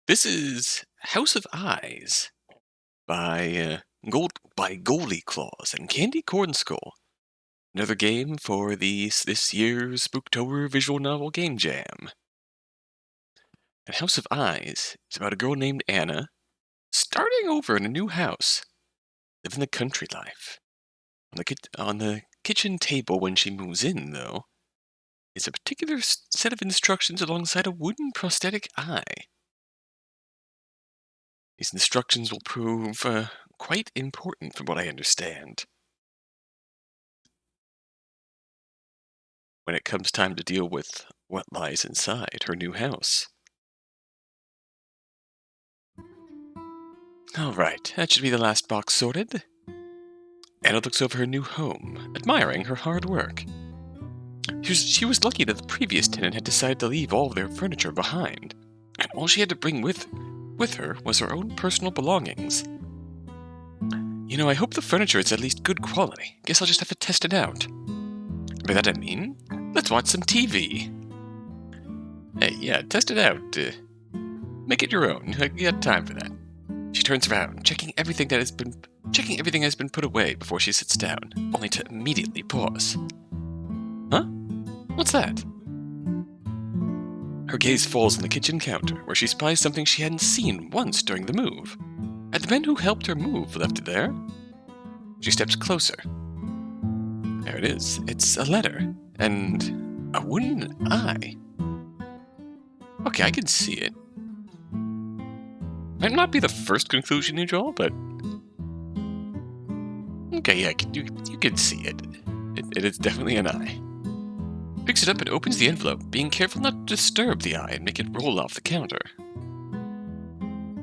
This is House of Eyes by GoldieClaws and CandyCornSkull. Another game for this year's Spooktober visual novel game jam. And House of Eyes is about a girl named Anna starting over in a new house, living the country life. On the kitchen table when she moves in, though, is a particular set of instructions alongside a wooden prosthetic eye. These instructions will prove quite important from what I understand when it comes time to deal with what lies inside her new house. Alright, that should be the last box sorted. Anna looks over her new home, admiring her hard work. She was lucky that the previous tenant had decided to leave all of their furniture behind, and all she had to bring with her was her own personal belongings. You know, I hope the furniture is at least good quality. Guess I'll just have to test it out. By that I mean, let's watch some TV. Hey, yeah, test it out. Make it your own. You got time for that. She turns around, checking everything has been put away before she sits down, only to immediately pause. Huh? What's that? Her gaze falls on the kitchen counter, where she spies something she hadn't seen once during the move. Had the men who helped her move left it there? She steps closer. There it is. It's a letter, and a wooden eye. Okay, I can see it. Might not be the first conclusion you draw, but... Okay, yeah, you can see it. It is definitely an eye. Picks it up and opens the envelope, being careful not to disturb the eye and make it roll off the counter.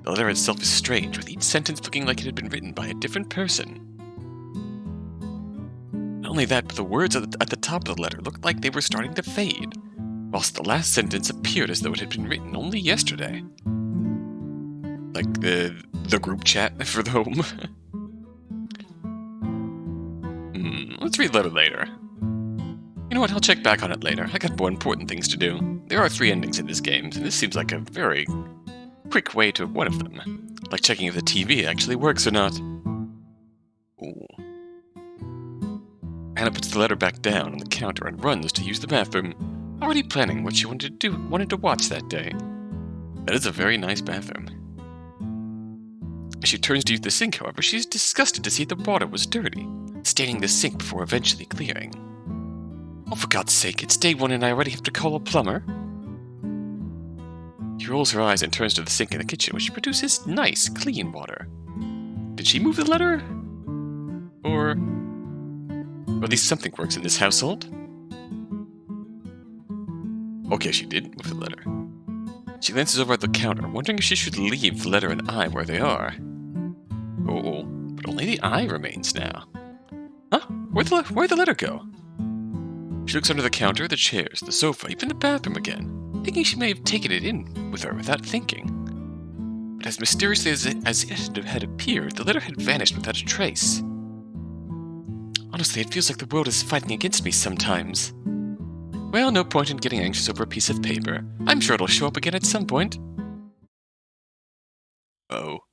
The letter itself is strange, with each sentence looking like it had been written by a different person. Not only that, but the words at the top of the letter looked like they were starting to fade, whilst the last sentence appeared as though it had been written only yesterday. Like the group chat for the home. Let's read the letter later. You know what, I'll check back on it later. I got more important things to do. There are 3 endings in this game, and this seems like a very quick way to one of them. Like checking if the TV actually works or not. Ooh. Anna puts the letter back down on the counter and runs to use the bathroom, already planning what she wanted to watch that day. That is a very nice bathroom. As she turns to use the sink, however, she is disgusted to see the water was dirty, staining the sink before eventually clearing. Oh, for God's sake, it's day 1 and I already have to call a plumber? She rolls her eyes and turns to the sink in the kitchen, which produces nice, clean water. Did she move the letter? Or at least something works in this household? Okay, she did move the letter. She glances over at the counter, wondering if she should leave the letter and eye where they are. Oh, but only the eye remains now. Huh? Where'd the letter go? She looks under the counter, the chairs, the sofa, even the bathroom again, thinking she may have taken it in with her without thinking. But as mysteriously as it had appeared, the letter had vanished without a trace. Honestly, it feels like the world is fighting against me sometimes. Well, no point in getting anxious over a piece of paper. I'm sure it'll show up again at some point. Oh.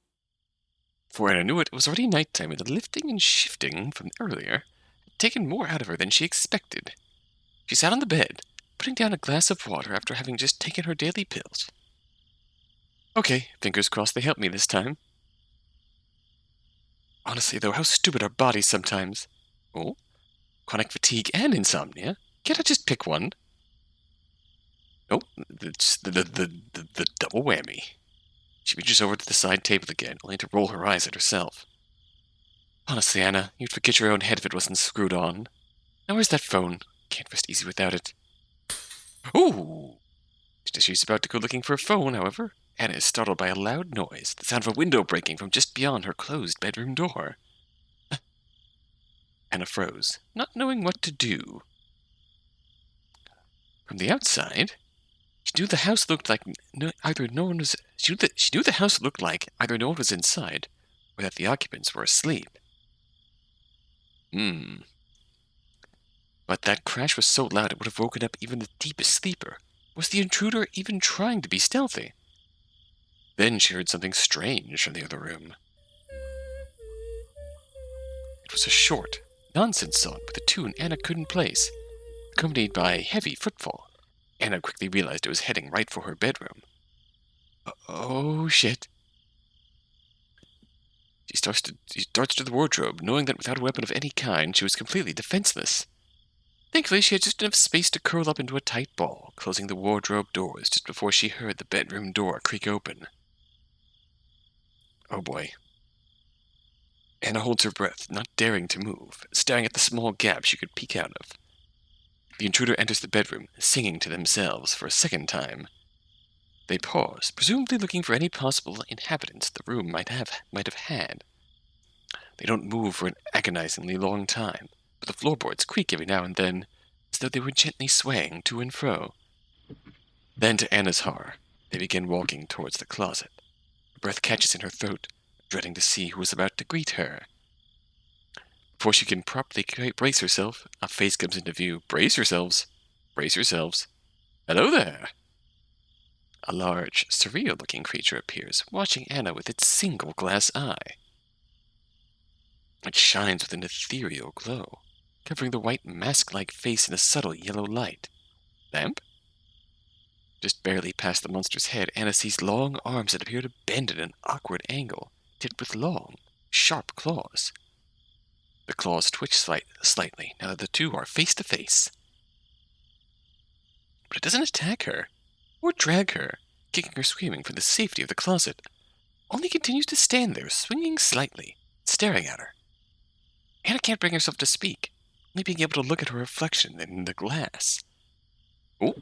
For Anna knew it was already nighttime, and the lifting and shifting from earlier had taken more out of her than she expected. She sat on the bed, putting down a glass of water after having just taken her daily pills. Okay, fingers crossed they help me this time. Honestly, though, how stupid are bodies sometimes. Oh? Chronic fatigue and insomnia? Can't I just pick one? Nope, it's the double whammy. She reaches over to the side table again, only to roll her eyes at herself. Honestly, Anna, you'd forget your own head if it wasn't screwed on. Now where's that phone? Can't rest easy without it. Ooh! Just as she's about to go looking for a phone, however, Anna is startled by a loud noise, the sound of a window breaking from just beyond her closed bedroom door. Anna froze, not knowing what to do. From the outside, she knew the house looked like either no one was. She knew the house looked like either no one was inside, or that the occupants were asleep. But that crash was so loud it would have woken up even the deepest sleeper. Was the intruder even trying to be stealthy? Then she heard something strange from the other room. It was a short, nonsense song with a tune Anna couldn't place, accompanied by a heavy footfall. Anna quickly realized it was heading right for her bedroom. Oh, shit. She starts to the wardrobe, knowing that without a weapon of any kind, she was completely defenseless. Thankfully, she had just enough space to curl up into a tight ball, closing the wardrobe doors just before she heard the bedroom door creak open. Oh boy. Anna holds her breath, not daring to move, staring at the small gap she could peek out of. The intruder enters the bedroom, singing to themselves for a second time. They pause, presumably looking for any possible inhabitants the room might have had. They don't move for an agonizingly long time, but the floorboards creak every now and then, as though they were gently swaying to and fro. Then, to Anna's horror, they begin walking towards the closet. Her breath catches in her throat, dreading to see who is about to greet her. Before she can properly brace herself, a face comes into view. Brace yourselves. Brace yourselves. Hello there. A large, surreal-looking creature appears, watching Anna with its single glass eye. It shines with an ethereal glow, covering the white mask-like face in a subtle yellow light. Lamp? Just barely past the monster's head, Anna sees long arms that appear to bend at an awkward angle, tipped with long, sharp claws. The claws twitch slightly now that the two are face to face. But it doesn't attack her, or drag her, kicking or screaming from the safety of the closet. Only continues to stand there, swinging slightly, staring at her. Anna can't bring herself to speak, only being able to look at her reflection in the glass. Oh!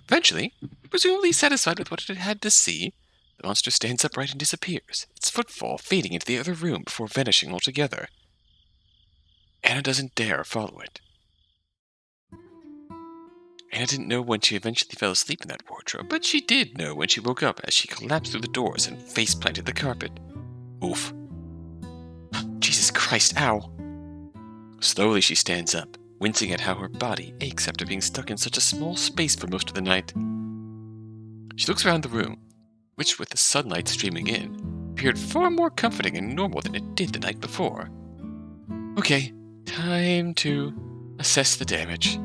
Eventually, presumably satisfied with what it had to see, the monster stands upright and disappears, its footfall fading into the other room before vanishing altogether. Anna doesn't dare follow it. Anna didn't know when she eventually fell asleep in that wardrobe, but she did know when she woke up as she collapsed through the doors and face-planted the carpet. Oof. Jesus Christ, ow! Slowly she stands up, wincing at how her body aches after being stuck in such a small space for most of the night. She looks around the room, which, with the sunlight streaming in, appeared far more comforting and normal than it did the night before. Okay, time to assess the damage.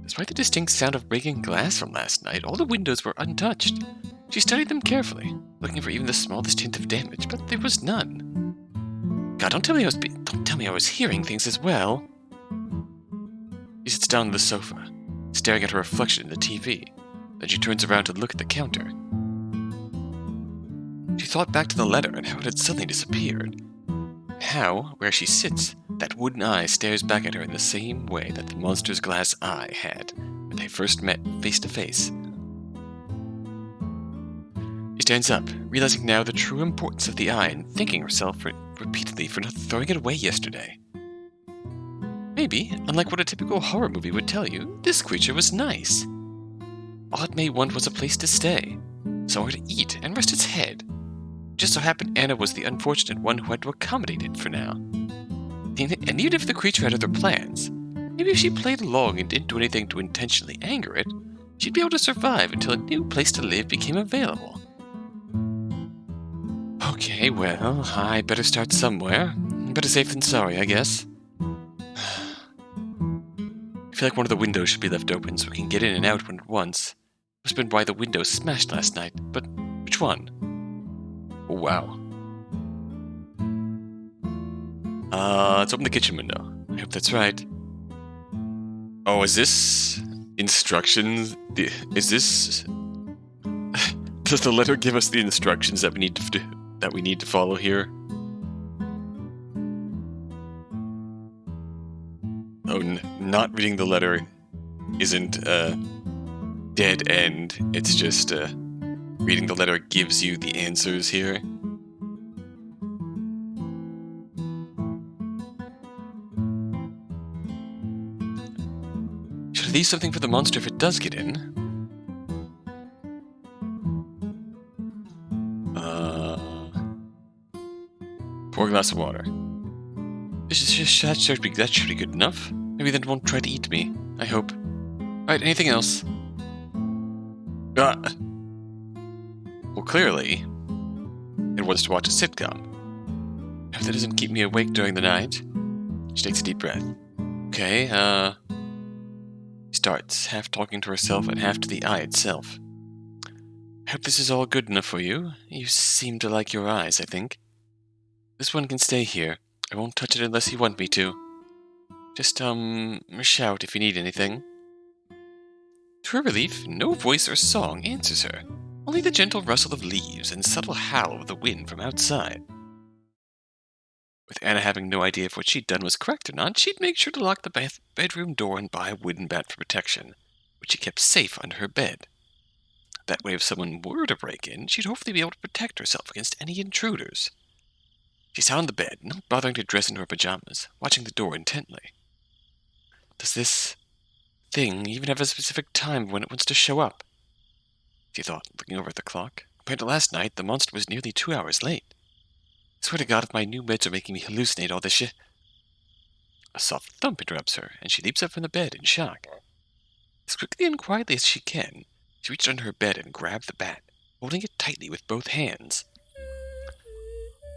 Despite the distinct sound of breaking glass from last night, all the windows were untouched. She studied them carefully, looking for even the smallest hint of damage, but there was none. God, don't tell me I was hearing things as well. She sits down on the sofa, staring at her reflection in the TV. Then she turns around to look at the counter. She thought back to the letter and how it had suddenly disappeared. How, where she sits, that wooden eye stares back at her in the same way that the monster's glass eye had when they first met face to face. She stands up, realizing now the true importance of the eye and thanking herself repeatedly for not throwing it away yesterday. Maybe, unlike what a typical horror movie would tell you, this creature was nice. All it may want was a place to stay, somewhere to eat and rest its head. It just so happened Anna was the unfortunate one who had to accommodate it for now. And even if the creature had other plans, maybe if she played along and didn't do anything to intentionally anger it, she'd be able to survive until a new place to live became available. Okay, well, I better start somewhere. Better safe than sorry, I guess. I feel like one of the windows should be left open so we can get in and out at once. Must have been why the window smashed last night, but which one? Oh, wow. Let's open the kitchen window. I hope that's right. Oh, is this instructions? Is this... Does the letter give us the instructions that we need to follow here? Oh, not reading the letter isn't a dead end. It's just reading the letter gives you the answers here. Should I leave something for the monster if it does get in? Pour a glass of water. That should be good enough. Maybe then it won't try to eat me. I hope. Alright, anything else? Well, clearly, it wants to watch a sitcom. If that doesn't keep me awake during the night. She takes a deep breath. Okay, starts, half talking to herself and half to the eye itself. I hope this is all good enough for you. You seem to like your eyes, I think. This one can stay here. I won't touch it unless you want me to. Just, shout if you need anything. To her relief, no voice or song answers her. Only the gentle rustle of leaves and subtle howl of the wind from outside. With Anna having no idea if what she'd done was correct or not, she'd make sure to lock the bedroom door and buy a wooden bat for protection, which she kept safe under her bed. That way, if someone were to break in, she'd hopefully be able to protect herself against any intruders. She sat on the bed, not bothering to dress into her pajamas, watching the door intently. Does this thing even have a specific time when it wants to show up? She thought, looking over at the clock. Compared to last night, the monster was nearly 2 hours late. I swear to God if my new meds are making me hallucinate all this shit. A soft thump interrupts her, and she leaps up from the bed in shock. As quickly and quietly as she can, she reached under her bed and grabbed the bat, holding it tightly with both hands.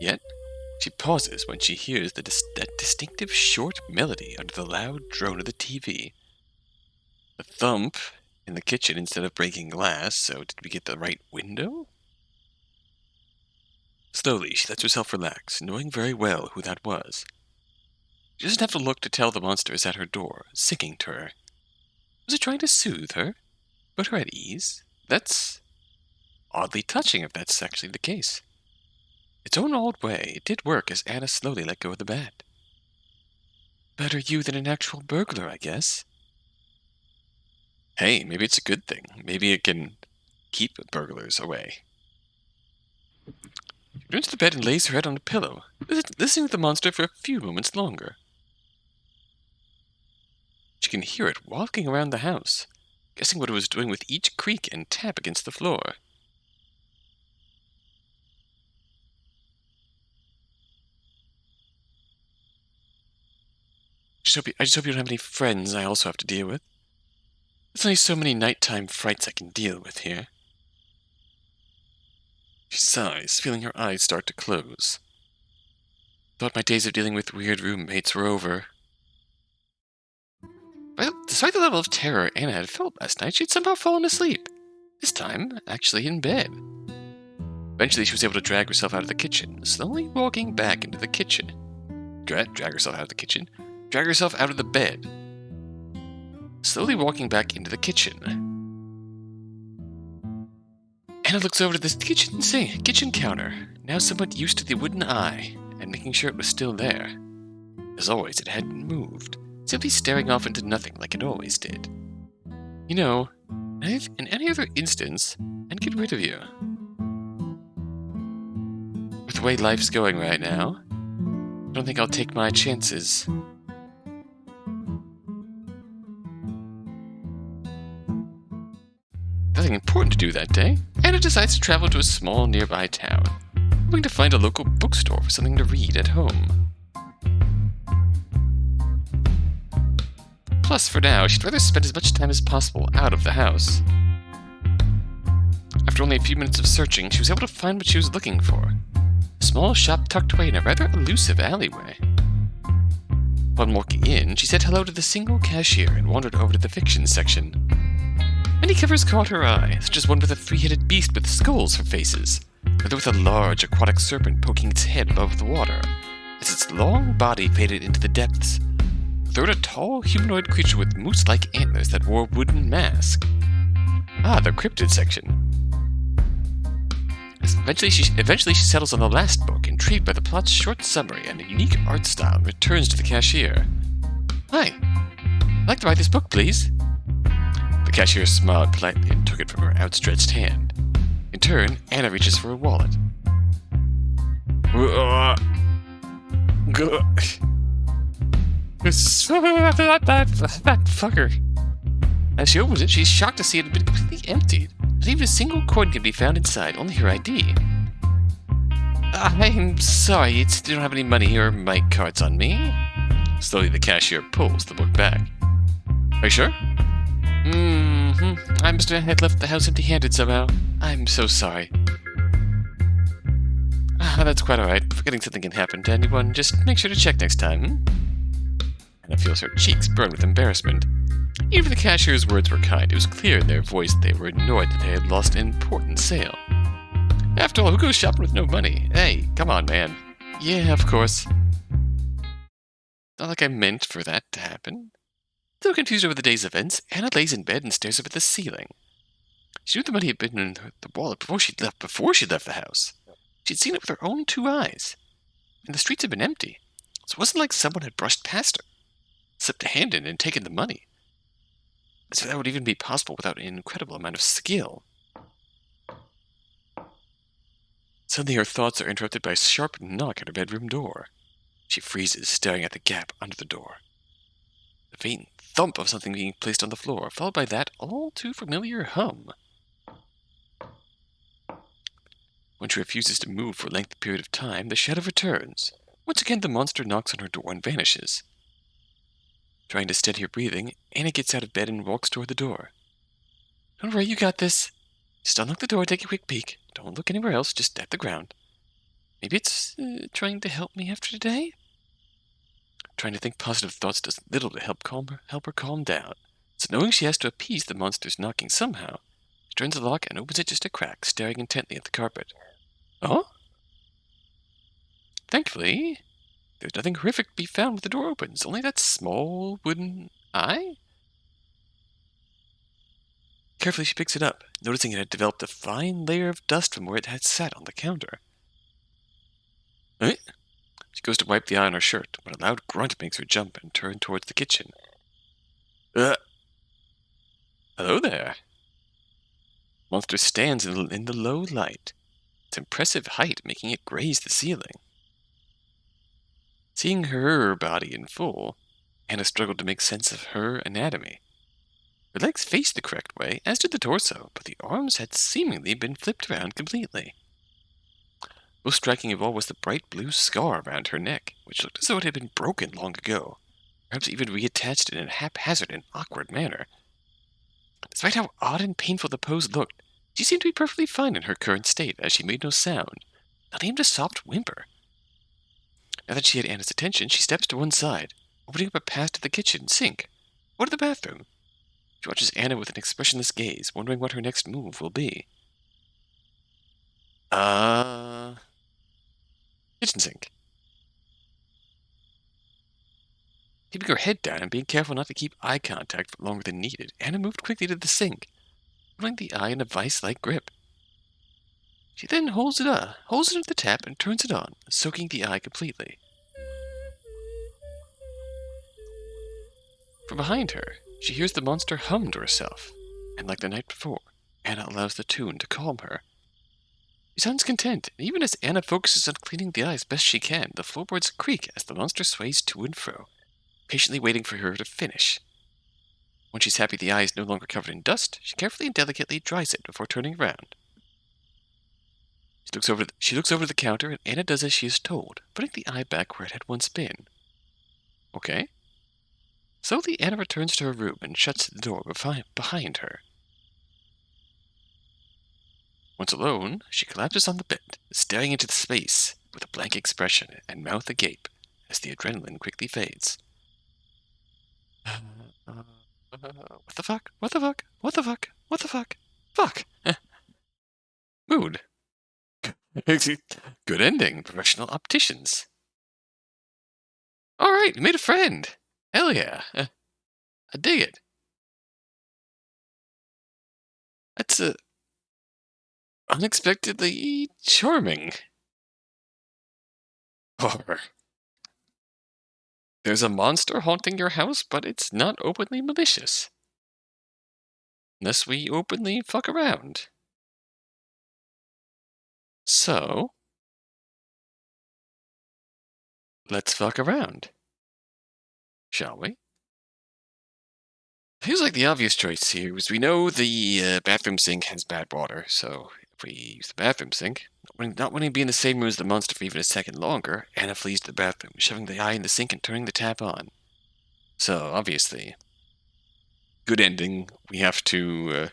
Yet, she pauses when she hears that distinctive short melody under the loud drone of the TV. The thump in the kitchen instead of breaking glass, so did we get the right window? Slowly, she lets herself relax, knowing very well who that was. She doesn't have to look to tell the monster is at her door, singing to her. Was it trying to soothe her? Put her at ease? That's oddly touching if that's actually the case. Its own odd way, it did work as Anna slowly let go of the bat. Better you than an actual burglar, I guess. Hey, maybe it's a good thing. Maybe it can keep burglars away. She returns to the bed and lays her head on the pillow, listening to the monster for a few moments longer. She can hear it walking around the house, guessing what it was doing with each creak and tap against the floor. I just hope you don't have any friends I also have to deal with. There's only so many nighttime frights I can deal with here. She sighs, feeling her eyes start to close. Thought my days of dealing with weird roommates were over. Well, despite the level of terror Anna had felt last night, she'd somehow fallen asleep. This time, actually in bed. Eventually, she was able to drag herself out of the kitchen, slowly walking back into the kitchen. Drag herself out of the kitchen. Drag herself out of the bed. Slowly walking back into the kitchen. Anna looks over to the kitchen counter, now somewhat used to the wooden eye, and making sure it was still there. As always, it hadn't moved, simply staring off into nothing like it always did. You know, in any other instance, I'd get rid of you. With the way life's going right now, I don't think I'll take my chances. Nothing important to do that day, Anna decides to travel to a small nearby town, hoping to find a local bookstore for something to read at home. Plus, for now, she'd rather spend as much time as possible out of the house. After only a few minutes of searching, she was able to find what she was looking for. A small shop tucked away in a rather elusive alleyway. Upon walking in, she said hello to the single cashier and wandered over to the fiction section. Many covers caught her eye, such as one with a three-headed beast with skulls for faces, another with a large aquatic serpent poking its head above the water, as its long body faded into the depths. A third, a tall humanoid creature with moose-like antlers that wore a wooden mask. Ah, the cryptid section. Eventually she settles on the last book, intrigued by the plot's short summary and a unique art style, and returns to the cashier. Hi, I'd like to buy this book, please. The cashier smiled politely and took it from her outstretched hand. In turn, Anna reaches for her wallet. That fucker. As she opens it, she's shocked to see it had been completely emptied. Not even a single coin can be found inside, only her ID. I'm sorry, they don't have any money or mic cards on me. Slowly, the cashier pulls the book back. Are you sure? I must have left the house empty-handed somehow. I'm so sorry. That's quite alright. Forgetting something can happen to anyone. Just make sure to check next time. Anna feels her cheeks burn with embarrassment. Even if the cashier's words were kind, it was clear in their voice they were annoyed that they had lost an important sale. After all, who goes shopping with no money? Hey, come on, man. Yeah, of course. Not like I meant for that to happen. Still confused over the day's events, Anna lays in bed and stares up at the ceiling. She knew the money had been in the wallet before she left the house. She'd seen it with her own 2 eyes. And the streets had been empty, so it wasn't like someone had brushed past her, slipped a hand in and taken the money. As if that would even be possible without an incredible amount of skill. Suddenly her thoughts are interrupted by a sharp knock at her bedroom door. She freezes, staring at the gap under the door. The faint thump of something being placed on the floor, followed by that all too familiar hum. When she refuses to move for a lengthy period of time, the shadow returns. Once again the monster knocks on her door and vanishes. Trying to steady her breathing, Anna gets out of bed and walks toward the door. Don't worry, you got this. Just unlock the door, take a quick peek. Don't look anywhere else, just at the ground. Maybe it's trying to help me after today? Trying to think positive thoughts does little to help her calm down. So knowing she has to appease the monster's knocking somehow, she turns the lock and opens it just a crack, staring intently at the carpet. Oh? Thankfully, there's nothing horrific to be found when the door opens, only that small wooden eye? Carefully she picks it up, noticing it had developed a fine layer of dust from where it had sat on the counter. Eh? She goes to wipe the eye on her shirt, when a loud grunt makes her jump and turn towards the kitchen. Hello there. Monster stands in the low light, its impressive height making it graze the ceiling. Seeing her body in full, Anna struggled to make sense of her anatomy. Her legs faced the correct way, as did the torso, but the arms had seemingly been flipped around completely. Most striking of all was the bright blue scar around her neck, which looked as though it had been broken long ago, perhaps even reattached in a haphazard and awkward manner. Despite how odd and painful the pose looked, she seemed to be perfectly fine in her current state, as she made no sound, not even a soft whimper. Now that she had Anna's attention, she steps to one side, opening up a path to the kitchen sink, or to the bathroom. She watches Anna with an expressionless gaze, wondering what her next move will be. Kitchen sink. Keeping her head down and being careful not to keep eye contact for longer than needed, Anna moved quickly to the sink, holding the eye in a vice-like grip. She then holds it under the tap and turns it on, soaking the eye completely. From behind her, she hears the monster hum to herself, and like the night before, Anna allows the tune to calm her. She sounds content, and even as Anna focuses on cleaning the eye as best she can, the floorboards creak as the monster sways to and fro, patiently waiting for her to finish. When she's happy the eye is no longer covered in dust, she carefully and delicately dries it before turning around. She looks over the counter, and Anna does as she is told, putting the eye back where it had once been. Okay. Slowly, Anna returns to her room and shuts the door behind her. Once alone, she collapses on the bed, staring into the space with a blank expression and mouth agape as the adrenaline quickly fades. What the fuck? What the fuck? What the fuck? What the fuck? Fuck! Mood. Good ending, professional opticians. Alright, we made a friend. Hell yeah. I dig it. That's unexpectedly charming. Horror. There's a monster haunting your house, but it's not openly malicious. Unless we openly fuck around. So, let's fuck around. Shall we? Feels like the obvious choice here is we know the bathroom sink has bad water, so if we use the bathroom sink, not wanting to be in the same room as the monster for even a second longer, Anna flees to the bathroom, shoving the eye in the sink and turning the tap on. So, obviously, good ending. We have to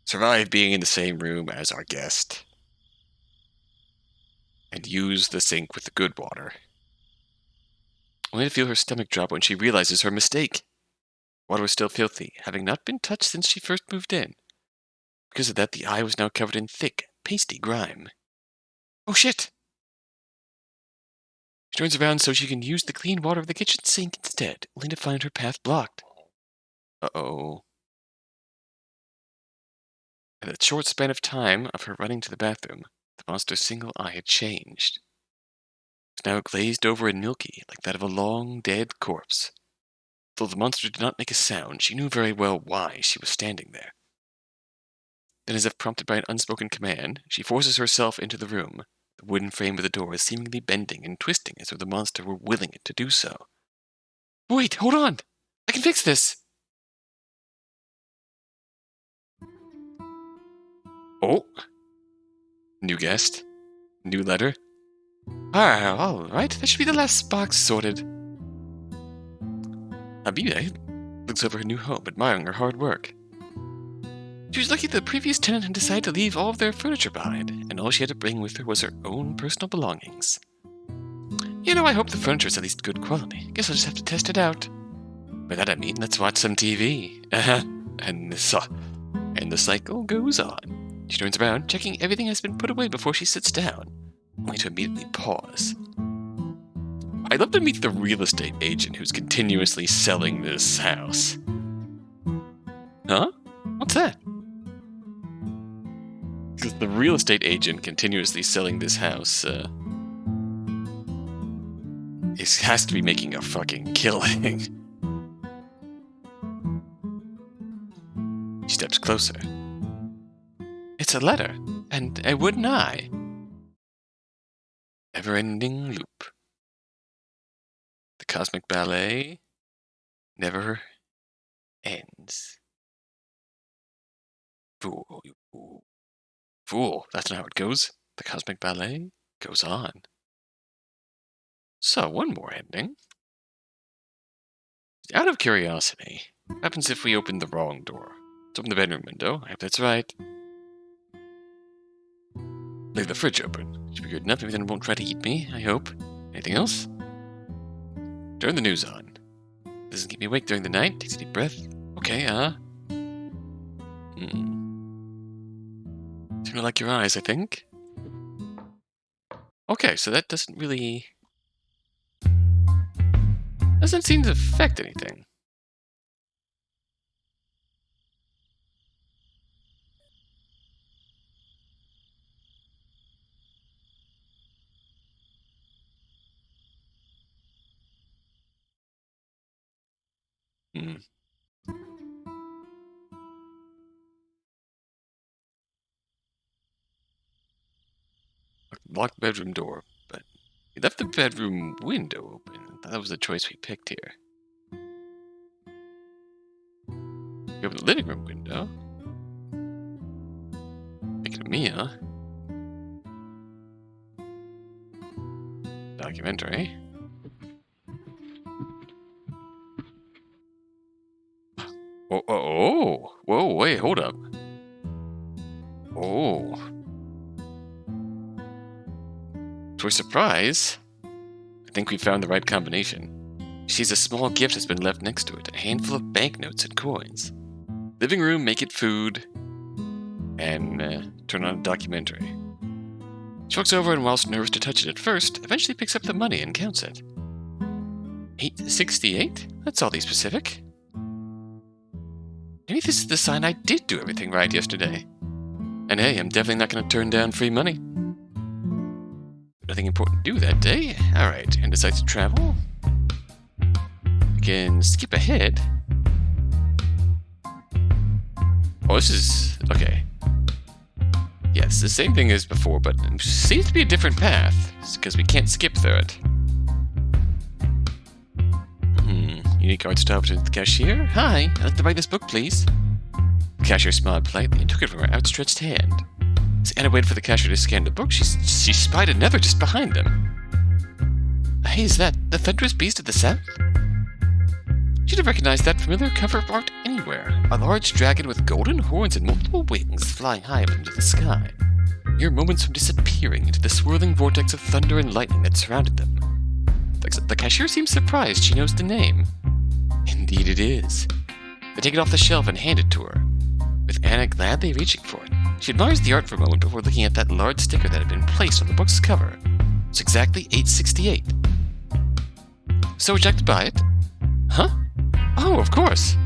survive being in the same room as our guest. and use the sink with the good water. Only to feel her stomach drop when she realizes her mistake. Water was still filthy, having not been touched since she first moved in. Because of that, the eye was now covered in thick, pasty grime. Oh shit! She turns around so she can use the clean water of the kitchen sink instead, only to find her path blocked. Uh-oh. In the short span of time of her running to the bathroom, the monster's single eye had changed. It was now glazed over and milky, like that of a long, dead corpse. Though the monster did not make a sound, she knew very well why she was standing there. Then, as if prompted by an unspoken command, she forces herself into the room, the wooden frame of the door seemingly bending and twisting as though the monster were willing it to do so. Wait, hold on! I can fix this! Oh! New guest. New letter. Alright, that should be the last box sorted. Habibe looks over her new home, admiring her hard work. She was lucky that the previous tenant had decided to leave all of their furniture behind, and all she had to bring with her was her own personal belongings. You know, I hope the furniture is at least good quality. Guess I'll just have to test it out. By that I mean, let's watch some TV. And the cycle goes on. She turns around, checking everything has been put away before she sits down, only to immediately pause. I'd love to meet the real estate agent who's continuously selling this house. Huh? What's that? Because the real estate agent continuously selling this house, has to be making a fucking killing. She steps closer. It's a letter, and a wooden eye. Never-ending loop. The cosmic ballet never ends. Fool, you fool. Fool, that's not how it goes. The cosmic ballet goes on. So, one more ending. Out of curiosity, what happens if we open the wrong door? Let's open the bedroom window. I hope that's right. Leave the fridge open. Should be good enough. Everything won't try to eat me, I hope. Anything else? Turn the news on. Doesn't keep me awake during the night. Takes a deep breath. Okay, Seem to like your eyes, I think. Okay, so that doesn't really... doesn't seem to affect anything. Locked bedroom door, but we left the bedroom window open. That was the choice we picked here. We open the living room window. Make it a Mia. Documentary. Oh, whoa, wait, hold up. Oh. To her surprise, I think we found the right combination. She sees a small gift has been left next to it, a handful of banknotes and coins. Living room, make it food, and turn on a documentary. She walks over and, whilst nervous to touch it at first, eventually picks up the money and counts it. 868? That's oddly specific. Maybe this is the sign I did do everything right yesterday. And hey, I'm definitely not going to turn down free money. Nothing important to do that day. Alright, and decides to travel. We can skip ahead. Oh, this is... okay. Yes, the same thing as before, but it seems to be a different path. It's because we can't skip through it. Unique art style to the cashier. Hi, I'd like to buy this book, please. The cashier smiled politely and took it from her outstretched hand. As Anna waited for the cashier to scan the book, she spied another just behind them. Hey, is that the thunderous beast of the south? She'd have recognized that familiar cover of art anywhere. A large dragon with golden horns and multiple wings flying high up into the sky. mere moments from disappearing into the swirling vortex of thunder and lightning that surrounded them. The cashier seems surprised she knows the name. Indeed it is. They take it off the shelf and hand it to her, with Anna gladly reaching for it. She admires the art for a moment before looking at that large sticker that had been placed on the book's cover. It's exactly 868. So would you like to buy it? Huh? Oh, of course.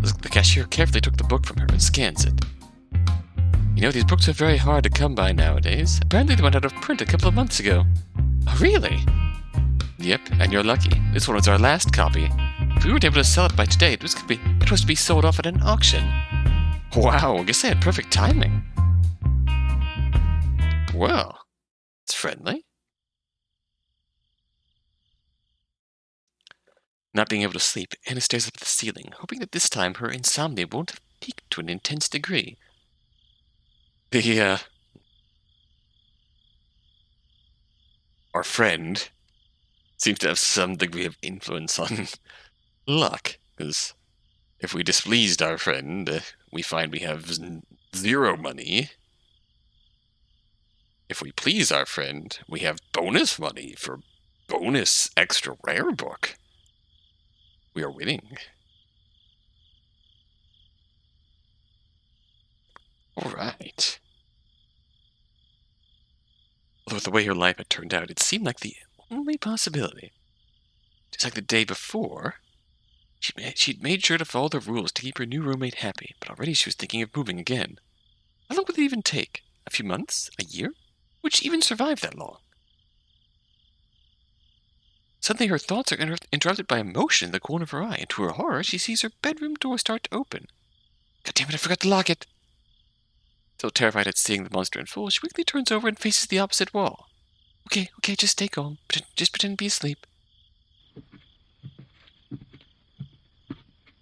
The cashier carefully took the book from her and scans it. You know, these books are very hard to come by nowadays. Apparently they went out of print a couple of months ago. Oh, really? Yep, and you're lucky. This one was our last copy. If we weren't able to sell it by today, it was to be sold off at an auction. Wow, I guess they had perfect timing. Well, it's friendly. Not being able to sleep, Anna stares up at the ceiling, hoping that this time her insomnia won't have peaked to an intense degree. Our friend seems to have some degree of influence on luck, because if we displeased our friend, we find we have 0 money. If we please our friend, we have bonus money for bonus extra rare book. We are winning. Alright. Although with the way her life had turned out, it seemed like the only possibility. Just like the day before, she'd made sure to follow the rules to keep her new roommate happy, but already she was thinking of moving again. How long would it even take? A few months? A year? Would she even survive that long? Suddenly her thoughts are interrupted by a motion in the corner of her eye, and to her horror, she sees her bedroom door start to open. God damn it, I forgot to lock it! Still terrified at seeing the monster in full, she quickly turns over and faces the opposite wall. Okay, just stay calm. Just pretend to be asleep.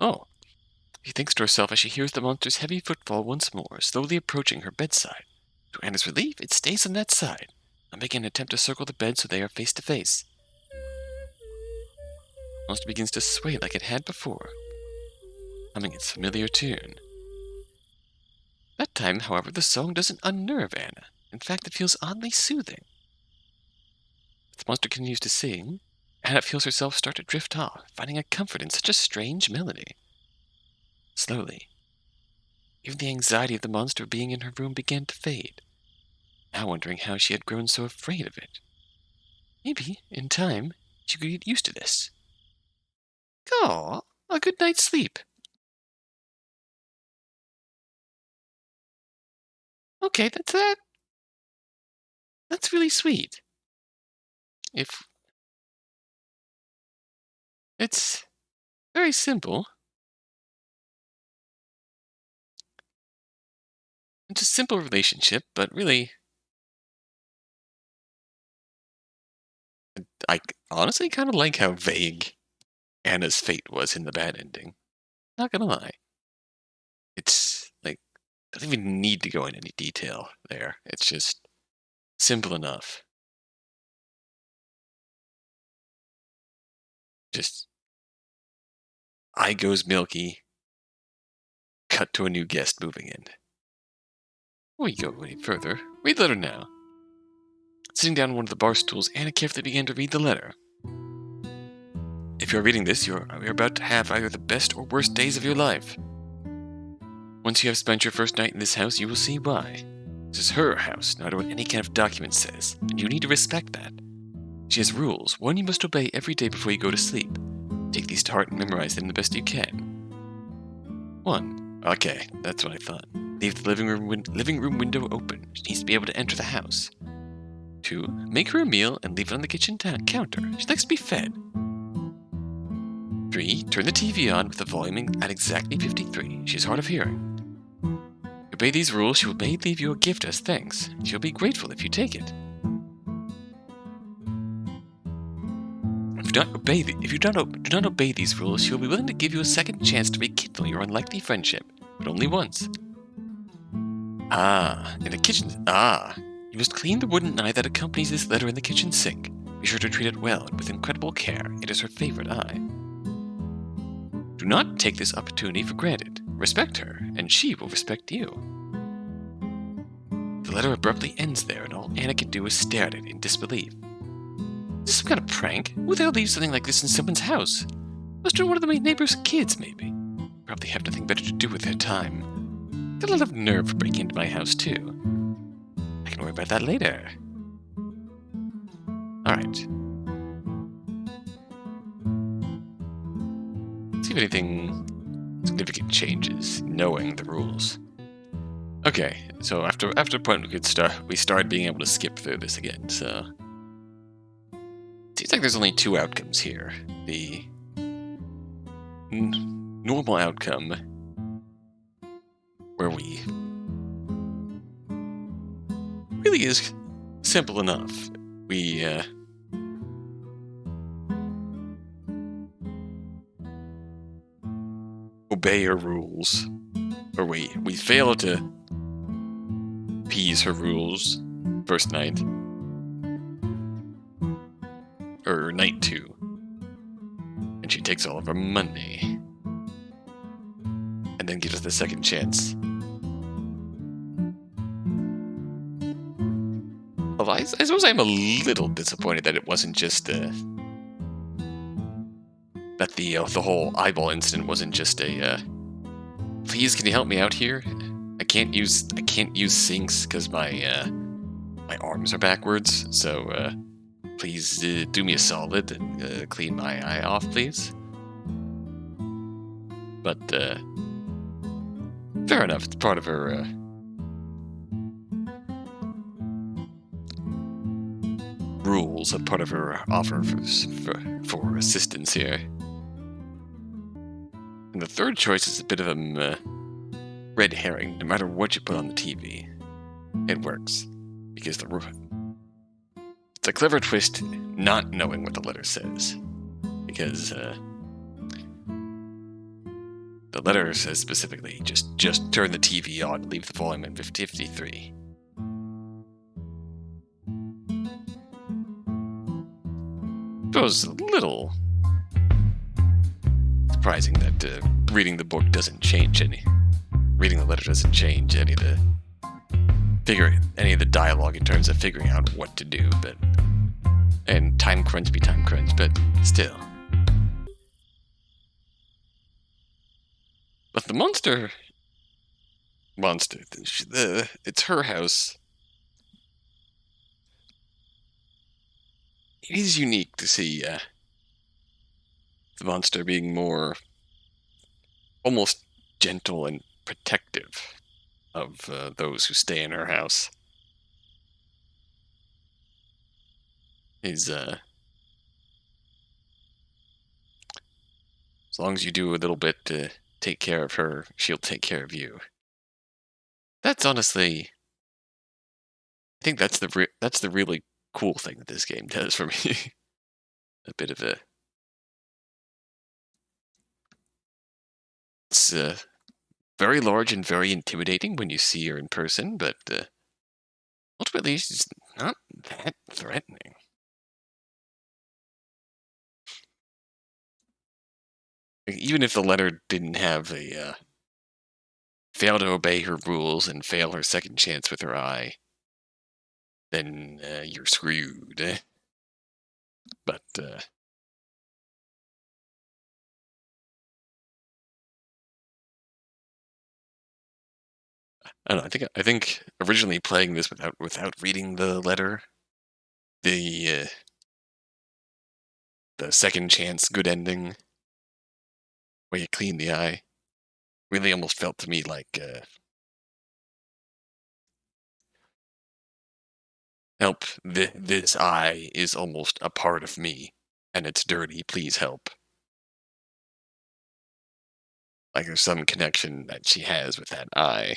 Oh. She thinks to herself as she hears the monster's heavy footfall once more, slowly approaching her bedside. To Anna's relief, it stays on that side, not making an attempt to circle the bed so they are face to face. The monster begins to sway like it had before, humming its familiar tune. That time, however, the song doesn't unnerve Anna. In fact, it feels oddly soothing. As the monster continues to sing, Anna feels herself start to drift off, finding a comfort in such a strange melody. Slowly, even the anxiety of the monster being in her room began to fade, now wondering how she had grown so afraid of it. Maybe, in time, she could get used to this. Aw, a good night's sleep. Okay, that's that. That's really sweet. If it's very simple. It's a simple relationship, but really, I honestly kind of like how vague Anna's fate was in the bad ending. Not gonna lie. It's like, doesn't even need to go in any detail there. It's just simple enough. Just, I goes Milky, cut to a new guest moving in. Before we go any further, read the letter now. Sitting down on one of the bar stools, Anna carefully began to read the letter. If you're reading this, you're about to have either the best or worst days of your life. Once you have spent your first night in this house, you will see why. This is her house, no matter what any kind of document says, and you need to respect that. She has rules, one you must obey every day before you go to sleep. Take these to heart and memorize them the best you can. 1. Okay, that's what I thought. Leave the living room window open. She needs to be able to enter the house. 2. Make her a meal and leave it on the kitchen counter. She likes to be fed. 3. Turn the TV on with the volume at exactly 53. She is hard of hearing. Obey these rules, she will leave you a gift as thanks. She'll be grateful if you take it. If you do not obey these rules, she will be willing to give you a second chance to rekindle your unlikely friendship, but only once. In the kitchen. You must clean the wooden eye that accompanies this letter in the kitchen sink. Be sure to treat it well and with incredible care. It is her favorite eye. Do not take this opportunity for granted. Respect her, and she will respect you. The letter abruptly ends there, and all Anna can do is stare at it in disbelief. Is this some kind of prank? Who the hell leaves something like this in someone's house? Must have been one of the neighbor's kids, maybe. Probably have nothing better to do with their time. Got a lot of nerve for breaking into my house, too. I can worry about that later. Alright. See if anything significant changes, knowing the rules. Okay, so after a point we started being able to skip through this again, so... Seems like there's only two outcomes here. The normal outcome, where we... really is simple enough. We, obey her rules, or we fail to appease her rules first night, or night 2, and she takes all of our money, and then gives us the second chance. Well, I suppose I'm a little disappointed that it wasn't just that the whole eyeball incident wasn't just a please, can you help me out here? I can't use sinks because my arms are backwards, so please do me a solid and clean my eye off, please. But fair enough, it's part of her rules, a part of her offer for assistance here. And the third choice is a bit of a red herring. No matter what you put on the TV, it works. Because it's a clever twist not knowing what the letter says. Because the letter says specifically, just turn the TV on and leave the volume at 53. It was a little surprising that reading the book doesn't change reading the letter doesn't change any of the dialogue in terms of figuring out what to do, and time crunch, but still. But the monster, it's her house. It is unique to see the monster being more almost gentle and protective of those who stay in her house. As long as you do a little bit to take care of her, she'll take care of you. That's honestly, I think that's the really cool thing that this game does for me. A bit of a... It's very large and very intimidating when you see her in person, but ultimately she's not that threatening. Even if the letter didn't have a fail to obey her rules and fail her second chance with her eye, then you're screwed. But I don't know. I think originally playing this without reading the letter, the second chance good ending, where you clean the eye, really almost felt to me like help. This eye is almost a part of me, and it's dirty. Please help. Like there's some connection that she has with that eye.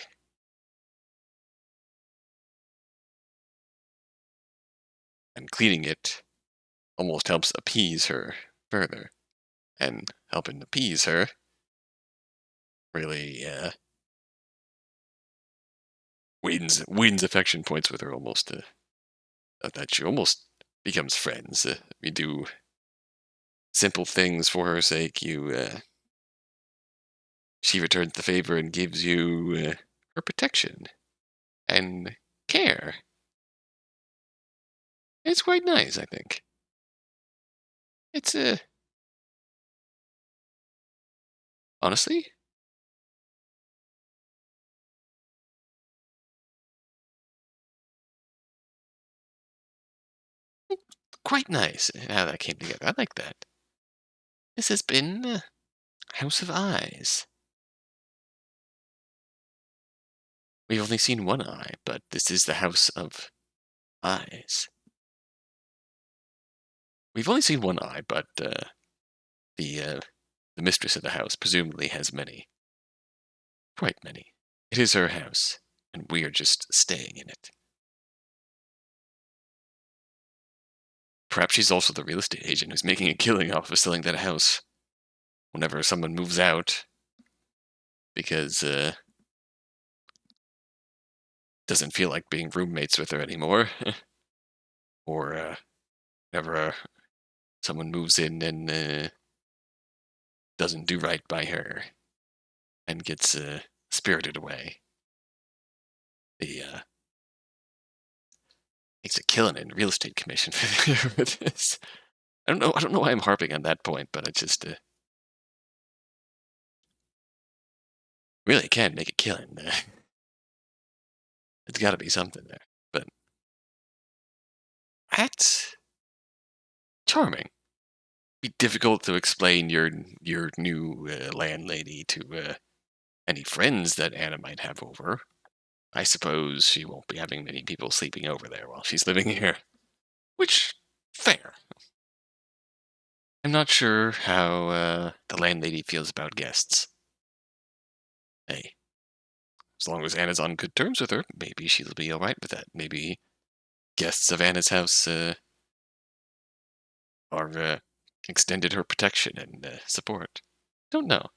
And cleaning it almost helps appease her further. And helping appease her really wins affection points with her almost. That she almost becomes friends. We do simple things for her sake. She returns the favor and gives you her protection and care. It's quite nice, I think. It's honestly quite nice how that came together. I like that. This has been House of Eyes. We've only seen one eye, but this is the House of Eyes. We've only seen one eye, but the mistress of the house presumably has many. Quite many. It is her house, and we are just staying in it. Perhaps she's also the real estate agent who's making a killing off of selling that house whenever someone moves out because doesn't feel like being roommates with her anymore, or whenever someone moves in and doesn't do right by her and gets spirited away. The makes a killing in real estate commission for this. I don't know. I don't know why I'm harping on that point, but I just really can make a killing. It's got to be something there. But that's charming. Be difficult to explain your new landlady to any friends that Anna might have over. I suppose she won't be having many people sleeping over there while she's living here. Which, fair. I'm not sure how the landlady feels about guests. Hey, as long as Anna's on good terms with her, maybe she'll be alright with that. Maybe guests of Anna's house are extended her protection and support. Don't know.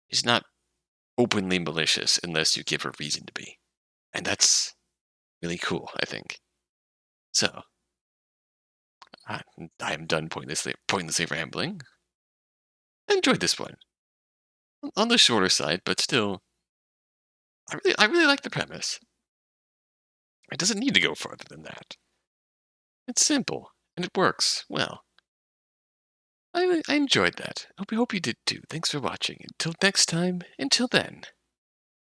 She's not openly malicious unless you give her reason to be. And that's really cool, I think. So, I am done pointlessly rambling. I enjoyed this one. On the shorter side, but still, I really like the premise. It doesn't need to go further than that. It's simple, and it works well. I enjoyed that. Hope you did too. Thanks for watching. Until next time, until then.